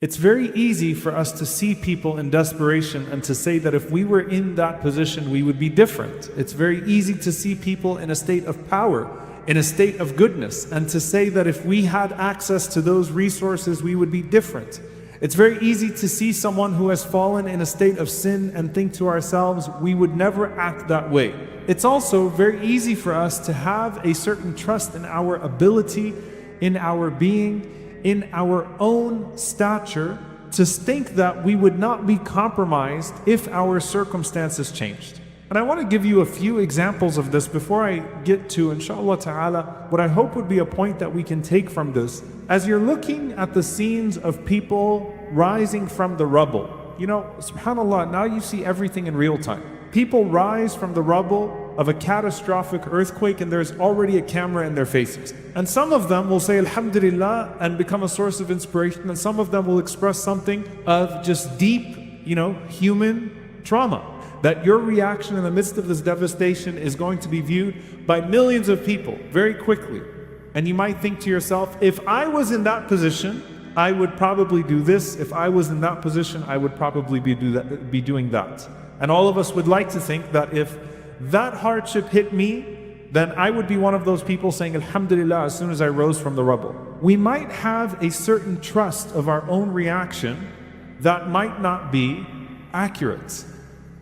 It's very easy for us to see people in desperation and to say that if we were in that position, we would be different. It's very easy to see people in a state of power, in a state of goodness, and to say that if we had access to those resources, we would be different. It's very easy to see someone who has fallen in a state of sin and think to ourselves, we would never act that way. It's also very easy for us to have a certain trust in our ability, in our being, in our own stature, to think that we would not be compromised if our circumstances changed. And I want to give you a few examples of this before I get to, inshallah ta'ala, what I hope would be a point that we can take from this. As you're looking at the scenes of people rising from the rubble, you know, subhanAllah, now you see everything in real time. People rise from the rubble of a catastrophic earthquake and there's already a camera in their faces. And some of them will say Alhamdulillah and become a source of inspiration, and some of them will express something of just deep, human trauma. That your reaction in the midst of this devastation is going to be viewed by millions of people very quickly. And you might think to yourself, if I was in that position, I would probably do this. If I was in that position, I would probably be doing that. And all of us would like to think that if that hardship hit me, then I would be one of those people saying Alhamdulillah as soon as I rose from the rubble. We might have a certain trust of our own reaction that might not be accurate.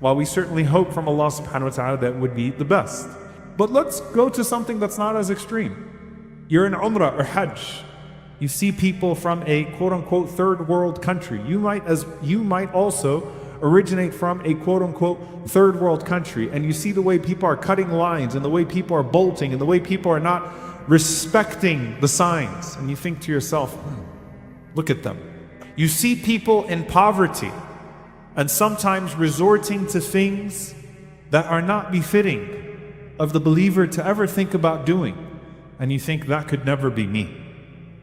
While we certainly hope from Allah subhanahu wa ta'ala that would be the best. But let's go to something that's not as extreme. You're in Umrah or Hajj. You see people from a quote-unquote third world country. You might also originate from a quote-unquote third world country, and you see the way people are cutting lines and the way people are bolting and the way people are not respecting the signs, and you think to yourself, look at them. You see people in poverty and sometimes resorting to things that are not befitting of the believer to ever think about doing, and you think that could never be me.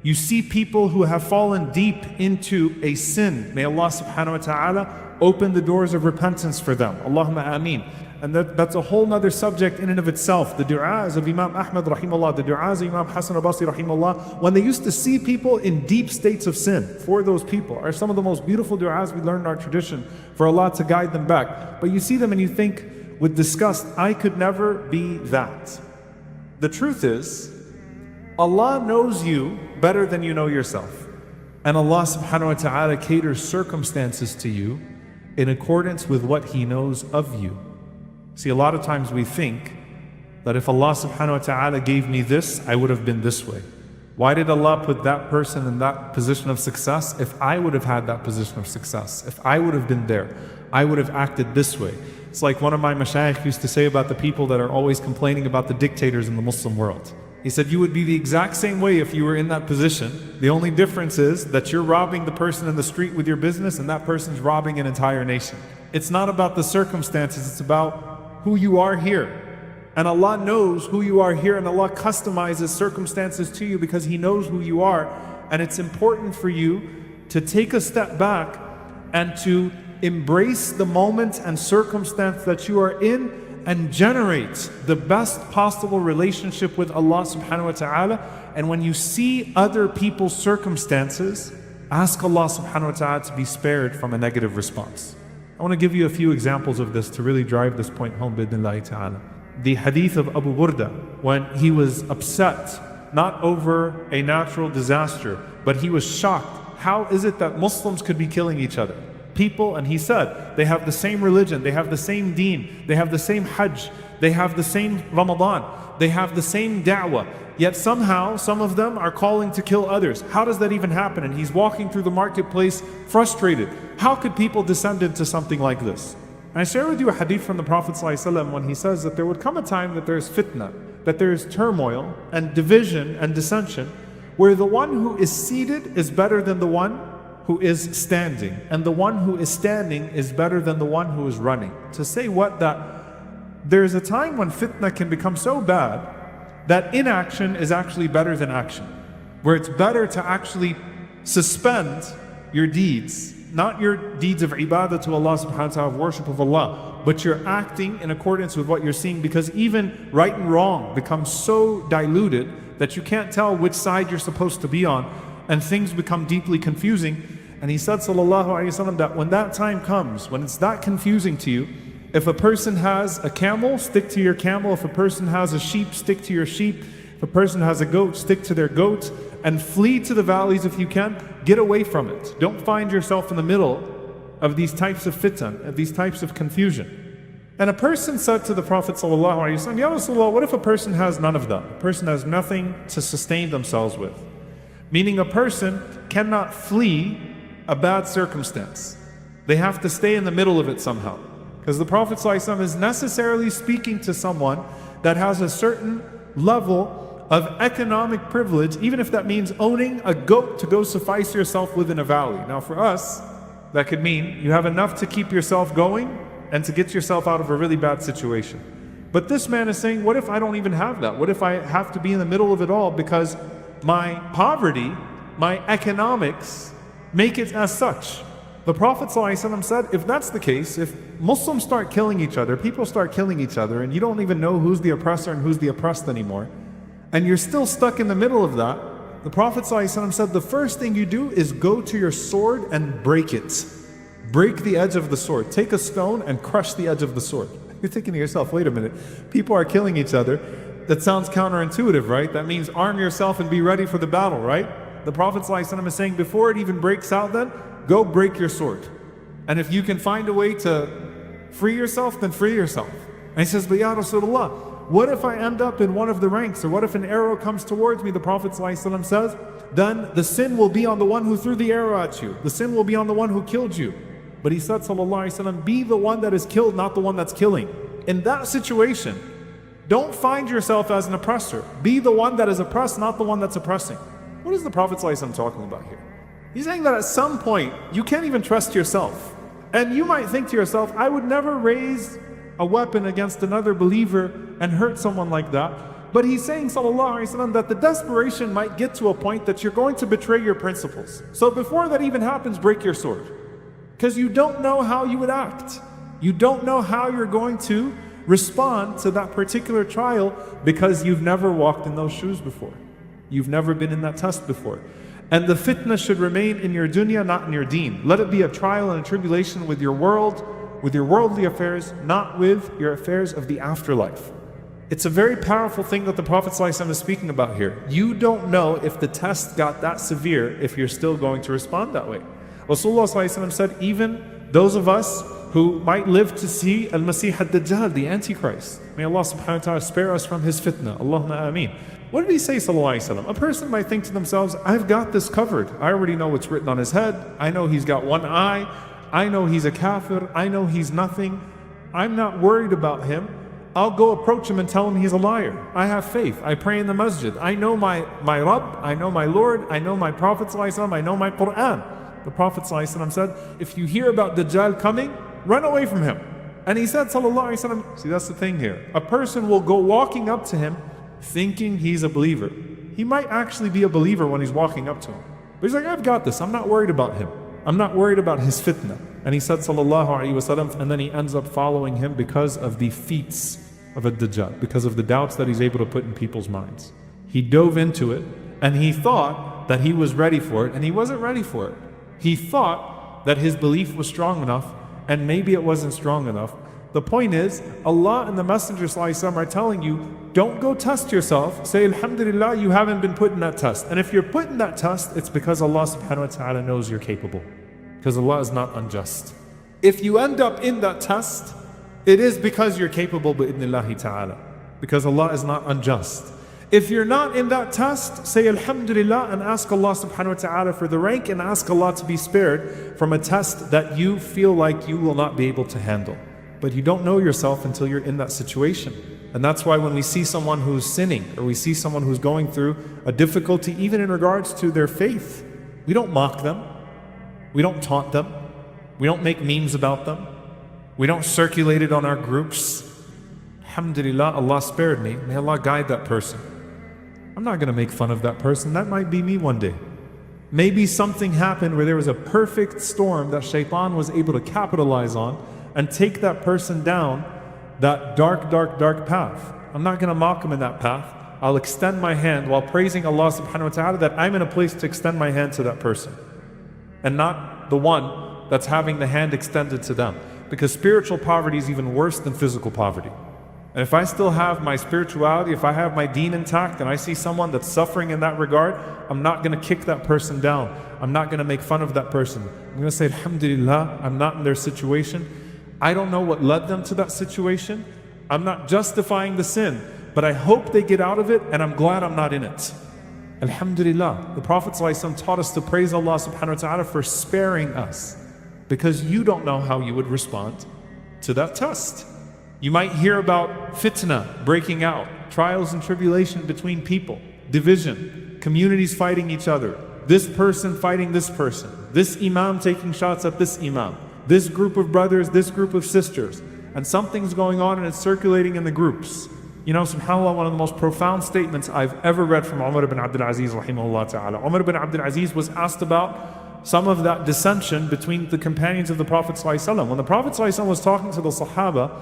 You see people who have fallen deep into a sin. May Allah subhanahu wa ta'ala open the doors of repentance for them. Allahumma ameen. And that's a whole nother subject in and of itself. The du'as of Imam Ahmad rahimahullah, the du'as of Imam Hassan al-Basri rahimahullah, when they used to see people in deep states of sin, for those people are some of the most beautiful du'as we learn in our tradition for Allah to guide them back. But you see them and you think with disgust, I could never be that. The truth is, Allah knows you better than you know yourself. And Allah subhanahu wa ta'ala caters circumstances to you in accordance with what He knows of you. See, a lot of times we think that if Allah subhanahu wa ta'ala gave me this, I would have been this way. Why did Allah put that person in that position of success? If I would have had that position of success, if I would have been there, I would have acted this way. It's like one of my mashayikh used to say about the people that are always complaining about the dictators in the Muslim world. He said, you would be the exact same way if you were in that position. The only difference is that you're robbing the person in the street with your business and that person's robbing an entire nation. It's not about the circumstances, it's about who you are here. And Allah knows who you are here, and Allah customizes circumstances to you because He knows who you are. And it's important for you to take a step back and to embrace the moment and circumstance that you are in and generate the best possible relationship with Allah subhanahu wa ta'ala. And when you see other people's circumstances, ask Allah subhanahu wa ta'ala to be spared from a negative response. I want to give you a few examples of this to really drive this point home bidnillahi ta'ala. The hadith of Abu Burda, when he was upset, not over a natural disaster, but he was shocked. How is it that Muslims could be killing each other? People, and he said, they have the same religion, they have the same deen, they have the same hajj, they have the same Ramadan, they have the same da'wah, yet somehow some of them are calling to kill others. How does that even happen? And he's walking through the marketplace frustrated. How could people descend into something like this? And I share with you a hadith from the Prophet ﷺ when he says that there would come a time that there's fitna, that there's turmoil and division and dissension, where the one who is seated is better than the one who is standing, and the one who is standing is better than the one who is running. To say what? That there's a time when fitna can become so bad that inaction is actually better than action, where it's better to actually suspend your deeds, not your deeds of ibadah to Allah subhanahu wa ta'ala, of worship of Allah, but you're acting in accordance with what you're seeing, because even right and wrong becomes so diluted that you can't tell which side you're supposed to be on, and things become deeply confusing. And he said, sallallahu alaihi wasallam, that when that time comes, when it's that confusing to you, if a person has a camel, stick to your camel. If a person has a sheep, stick to your sheep. If a person has a goat, stick to their goat. And flee to the valleys if you can. Get away from it. Don't find yourself in the middle of these types of fitan, of these types of confusion. And a person said to the Prophet sallallahu alaihi wasallam, Ya Rasulullah, what if a person has none of that? A person has nothing to sustain themselves with. Meaning a person cannot flee a bad circumstance. They have to stay in the middle of it somehow. Because the Prophet ﷺ is necessarily speaking to someone that has a certain level of economic privilege, even if that means owning a goat to go suffice yourself within a valley. Now for us, that could mean you have enough to keep yourself going and to get yourself out of a really bad situation. But this man is saying, what if I don't even have that? What if I have to be in the middle of it all because my poverty, my economics, make it as such? The Prophet ﷺ said, if that's the case, if Muslims start killing each other, people start killing each other, and you don't even know who's the oppressor and who's the oppressed anymore, and you're still stuck in the middle of that, the Prophet ﷺ said, the first thing you do is go to your sword and break it. Break the edge of the sword. Take a stone and crush the edge of the sword. You're thinking to yourself, wait a minute, people are killing each other. That sounds counterintuitive, right? That means arm yourself and be ready for the battle, right? The Prophet ﷺ is saying, before it even breaks out then, go break your sword. And if you can find a way to free yourself, then free yourself. And he says, but Ya Rasulullah, what if I end up in one of the ranks? Or what if an arrow comes towards me? The Prophet ﷺ says, then the sin will be on the one who threw the arrow at you. The sin will be on the one who killed you. But he said, sallallahu alaihi wasallam, be the one that is killed, not the one that's killing. In that situation, don't find yourself as an oppressor. Be the one that is oppressed, not the one that's oppressing. What is the Prophet ﷺ talking about here? He's saying that at some point, you can't even trust yourself. And you might think to yourself, I would never raise a weapon against another believer and hurt someone like that. But he's saying, sallallahu alaihi wasallam, that the desperation might get to a point that you're going to betray your principles. So before that even happens, break your sword. Because you don't know how you would act. You don't know how you're going to respond to that particular trial because you've never walked in those shoes before. You've never been in that test before. And the fitna should remain in your dunya, not in your deen. Let it be a trial and a tribulation with your world, with your worldly affairs, not with your affairs of the afterlife. It's a very powerful thing that the Prophet ﷺ is speaking about here. You don't know if the test got that severe if you're still going to respond that way. Rasulullah ﷺ said, even those of us who might live to see Al-Masih Ad-Dajjal, the Antichrist, may Allah subhanahu wa ta'ala spare us from his fitna. Allahumma ameen. What did he say, sallallahu alaihi wasallam? A person might think to themselves, I've got this covered. I already know what's written on his head. I know he's got one eye. I know he's a kafir. I know he's nothing. I'm not worried about him. I'll go approach him and tell him he's a liar. I have faith. I pray in the masjid. I know my Rabb. I know my Lord. I know my Prophet sallallahu alaihi wasallam. I know my Quran. The Prophet sallallahu alaihi wasallam said, if you hear about Dajjal coming, run away from him. And he said, sallallahu alaihi wasallam, see, that's the thing here. A person will go walking up to him thinking he's a believer. He might actually be a believer when he's walking up to him. But he's like, I've got this. I'm not worried about him. I'm not worried about his fitna. And he said, sallallahu alaihi wasallam, and then he ends up following him because of the feats of a Dajjal, because of the doubts that he's able to put in people's minds. He dove into it, and he thought that he was ready for it, and he wasn't ready for it. He thought that his belief was strong enough, and maybe it wasn't strong enough. The point is, Allah and the Messenger ﷺ are telling you, don't go test yourself. Say, Alhamdulillah, you haven't been put in that test. And if you're put in that test, it's because Allah subhanahu wa ta'ala knows you're capable. Because Allah is not unjust. If you end up in that test, it is because you're capable bi'idhnillahi ta'ala. Because Allah is not unjust. If you're not in that test, say Alhamdulillah and ask Allah subhanahu wa ta'ala for the rank and ask Allah to be spared from a test that you feel like you will not be able to handle. But you don't know yourself until you're in that situation. And that's why when we see someone who's sinning or we see someone who's going through a difficulty, even in regards to their faith, we don't mock them. We don't taunt them. We don't make memes about them. We don't circulate it on our groups. Alhamdulillah, Allah spared me. May Allah guide that person. I'm not going to make fun of that person. That might be me one day. Maybe something happened where there was a perfect storm that shaitan was able to capitalize on and take that person down that dark, dark, dark path. I'm not going to mock him in that path. I'll extend my hand while praising Allah subhanahu wa ta'ala that I'm in a place to extend my hand to that person. and not the one that's having the hand extended to them. Because spiritual poverty is even worse than physical poverty. And if I still have my spirituality, if I have my deen intact, and I see someone that's suffering in that regard, I'm not going to kick that person down. I'm not going to make fun of that person. I'm going to say, Alhamdulillah, I'm not in their situation. I don't know what led them to that situation. I'm not justifying the sin, but I hope they get out of it, and I'm glad I'm not in it. Alhamdulillah. The Prophet ﷺ taught us to praise Allah subhanahu wa ta'ala for sparing us, because you don't know how you would respond to that test. You might hear about fitna breaking out, trials and tribulation between people, division, communities fighting each other, this person fighting this person, this imam taking shots at this imam, this group of brothers, this group of sisters, and something's going on and it's circulating in the groups. You know, subhanAllah, one of the most profound statements I've ever read from Umar ibn Abdul Aziz rahimahullah ta'ala. Umar ibn Abdul Aziz was asked about some of that dissension between the companions of the Prophet ﷺ. When the Prophet ﷺ was talking to the Sahaba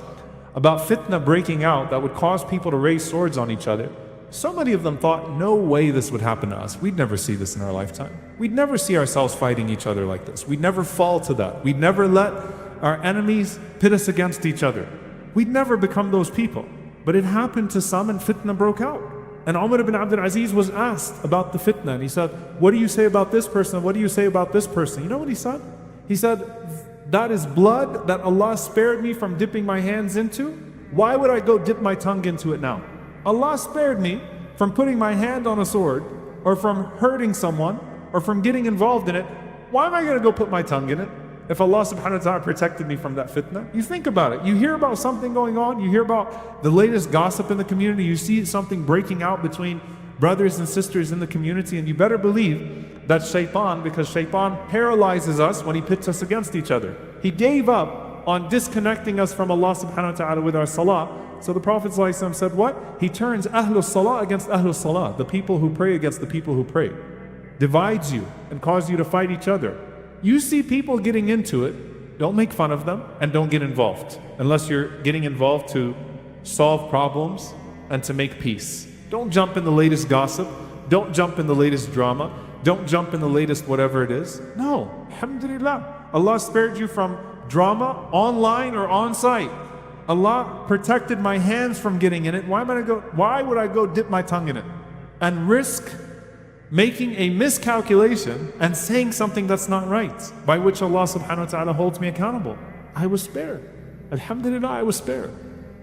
about fitna breaking out that would cause people to raise swords on each other, so many of them thought, no way this would happen to us. We'd never see this in our lifetime. We'd never see ourselves fighting each other like this. We'd never fall to that. We'd never let our enemies pit us against each other. We'd never become those people. But it happened to some, and fitna broke out. And Umar ibn Abdul Aziz was asked about the fitna, and he said, what do you say about this person? What do you say about this person? You know what he said? He said, that is blood that Allah spared me from dipping my hands into. Why would I go dip my tongue into it now? Allah spared me from putting my hand on a sword, or from hurting someone, or from getting involved in it. Why am I going to go put my tongue in it if Allah subhanahu wa ta'ala protected me from that fitna? You think about it. You hear about something going on, you hear about the latest gossip in the community, you see something breaking out between brothers and sisters in the community, and you better believe that shaitan, because shaitan paralyzes us when he pits us against each other. He gave up on disconnecting us from Allah subhanahu wa ta'ala with our salah. So the Prophet ﷺ said what? He turns Ahlul Salah against Ahlul Salah, the people who pray against the people who pray. Divides you and causes you to fight each other. You see people getting into it, don't make fun of them and don't get involved. Unless you're getting involved to solve problems and to make peace. Don't jump in the latest gossip. Don't jump in the latest drama. Don't jump in the latest whatever it is. No, alhamdulillah. Allah spared you from drama online or on site. Allah protected my hands from getting in it. Why would I go dip my tongue in it and risk making a miscalculation and saying something that's not right, by which Allah subhanahu wa ta'ala holds me accountable? I was spared. Alhamdulillah, I was spared.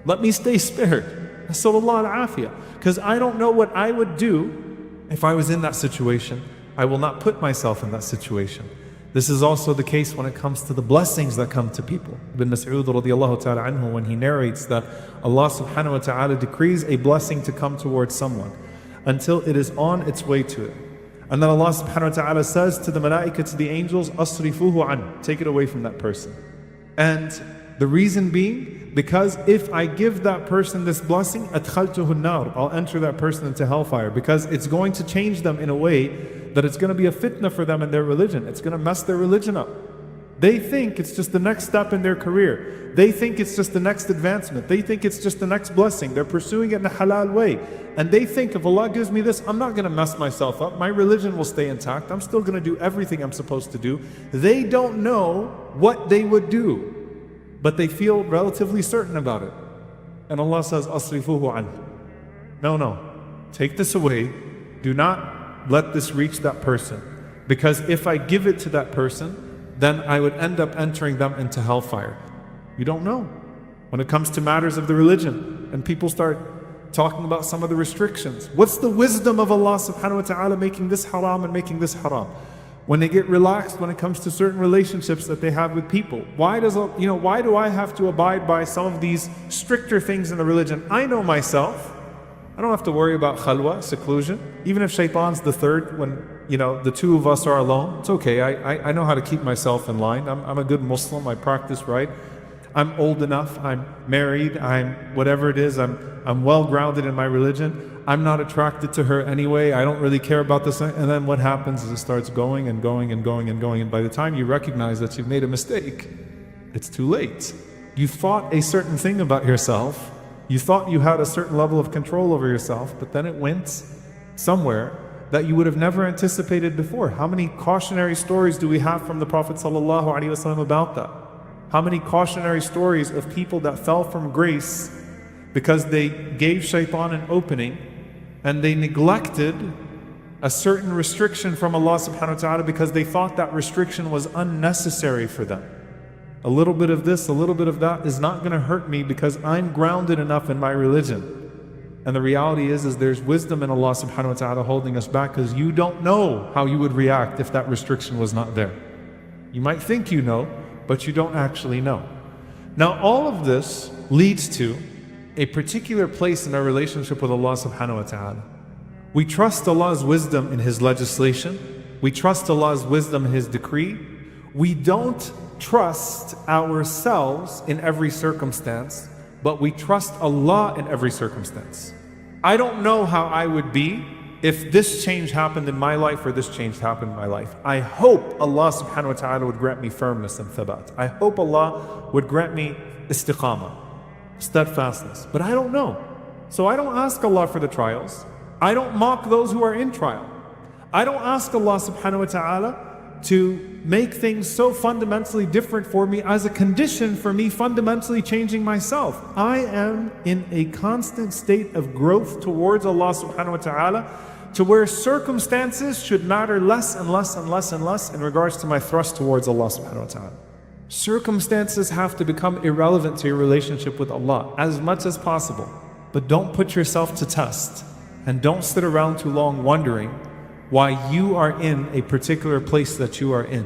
Let me stay spared. Nasallallahu al-afiyah. Because I don't know what I would do if I was in that situation. I will not put myself in that situation. This is also the case when it comes to the blessings that come to people. Ibn Mas'ud radiallahu ta'ala anhu, when he narrates that Allah subhanahu wa ta'ala decrees a blessing to come towards someone until it is on its way to it. And then Allah subhanahu wa ta'ala says to the malaika, to the angels, asrifuhu an, take it away from that person. And the reason being, because if I give that person this blessing, adkhaltuhu an-nar, I'll enter that person into hellfire, because it's going to change them in a way that it's going to be a fitna for them in their religion. It's going to mess their religion up. They think it's just the next step in their career. They think it's just the next advancement. They think it's just the next blessing. They're pursuing it in a halal way. And they think, if Allah gives me this, I'm not going to mess myself up. My religion will stay intact. I'm still going to do everything I'm supposed to do. They don't know what they would do, but they feel relatively certain about it. And Allah says, asrifuhu an. No. Take this away. Do not let this reach that person. Because if I give it to that person, then I would end up entering them into hellfire. You don't know. When it comes to matters of the religion, and people start talking about some of the restrictions, what's the wisdom of Allah subhanahu wa ta'ala making this haram and making this haram? When they get relaxed when it comes to certain relationships that they have with people, why do I have to abide by some of these stricter things in the religion? I know myself. I don't have to worry about khalwa, seclusion. Even if shaitan's the third, when the two of us are alone, it's okay. I know how to keep myself in line. I'm a good Muslim. I practice right. I'm old enough. I'm married. I'm whatever it is. I'm well grounded in my religion. I'm not attracted to her anyway. I don't really care about this. And then what happens is it starts going and going and going and going. And by the time you recognize that you've made a mistake, it's too late. You thought a certain thing about yourself. You thought you had a certain level of control over yourself, but then it went somewhere that you would have never anticipated before. How many cautionary stories do we have from the Prophet ﷺ about that? How many cautionary stories of people that fell from grace because they gave shaitan an opening and they neglected a certain restriction from Allah subhanahu wa ta'ala because they thought that restriction was unnecessary for them. A little bit of this, a little bit of that is not going to hurt me because I'm grounded enough in my religion. And the reality is there's wisdom in Allah subhanahu wa ta'ala holding us back because you don't know how you would react if that restriction was not there. You might think you know, but you don't actually know. Now all of this leads to a particular place in our relationship with Allah subhanahu wa ta'ala. We trust Allah's wisdom in His legislation. We trust Allah's wisdom in His decree. We don't trust ourselves in every circumstance, but we trust Allah in every circumstance. I don't know how I would be if this change happened in my life or this change happened in my life. I hope Allah subhanahu wa ta'ala would grant me firmness and thabat. I hope Allah would grant me istiqamah, steadfastness. But I don't know. So I don't ask Allah for the trials. I don't mock those who are in trial. I don't ask Allah subhanahu wa ta'ala to make things so fundamentally different for me as a condition for me fundamentally changing myself. I am in a constant state of growth towards Allah subhanahu wa ta'ala, to where circumstances should matter less and less and less and less in regards to my thrust towards Allah subhanahu wa ta'ala. Circumstances have to become irrelevant to your relationship with Allah as much as possible. But don't put yourself to test, and don't sit around too long wondering why you are in a particular place that you are in.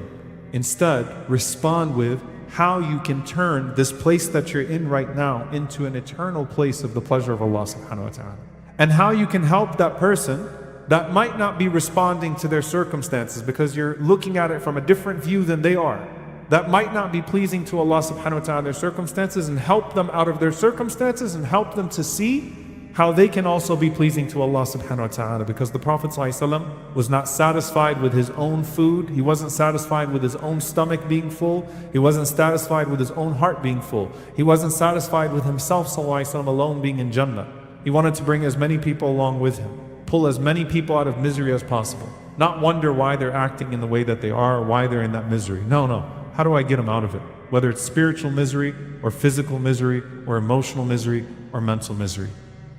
Instead, respond with how you can turn this place that you're in right now into an eternal place of the pleasure of Allah subhanahu wa ta'ala. And how you can help that person that might not be responding to their circumstances because you're looking at it from a different view than they are. That might not be pleasing to Allah subhanahu wa ta'ala, their circumstances, and help them out of their circumstances and help them to see how they can also be pleasing to Allah subhanahu wa ta'ala. Because the Prophet ﷺ was not satisfied with his own food. He wasn't satisfied with his own stomach being full. He wasn't satisfied with his own heart being full. He wasn't satisfied with himself ﷺ alone being in Jannah. He wanted to bring as many people along with him, pull as many people out of misery as possible. Not wonder why they're acting in the way that they are, or why they're in that misery. No. How do I get them out of it? Whether it's spiritual misery or physical misery or emotional misery or mental misery.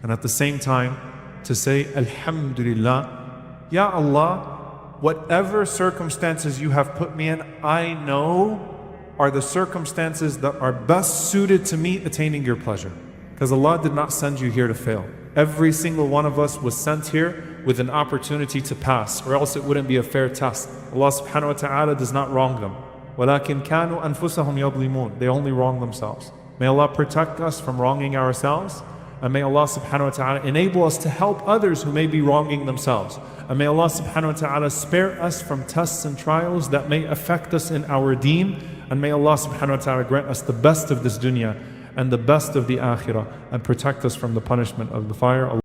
And at the same time, to say, Alhamdulillah, Ya Allah, whatever circumstances you have put me in, I know are the circumstances that are best suited to me attaining your pleasure. Because Allah did not send you here to fail. Every single one of us was sent here with an opportunity to pass, or else it wouldn't be a fair test. Allah subhanahu wa ta'ala does not wrong them. وَلَكِنْ كَانُوا أَنفُسَهُمْ يَظْلِمُونَ. They only wrong themselves. May Allah protect us from wronging ourselves. And may Allah subhanahu wa ta'ala enable us to help others who may be wronging themselves. And may Allah subhanahu wa ta'ala spare us from tests and trials that may affect us in our deen. And may Allah subhanahu wa ta'ala grant us the best of this dunya and the best of the akhirah, and protect us from the punishment of the fire.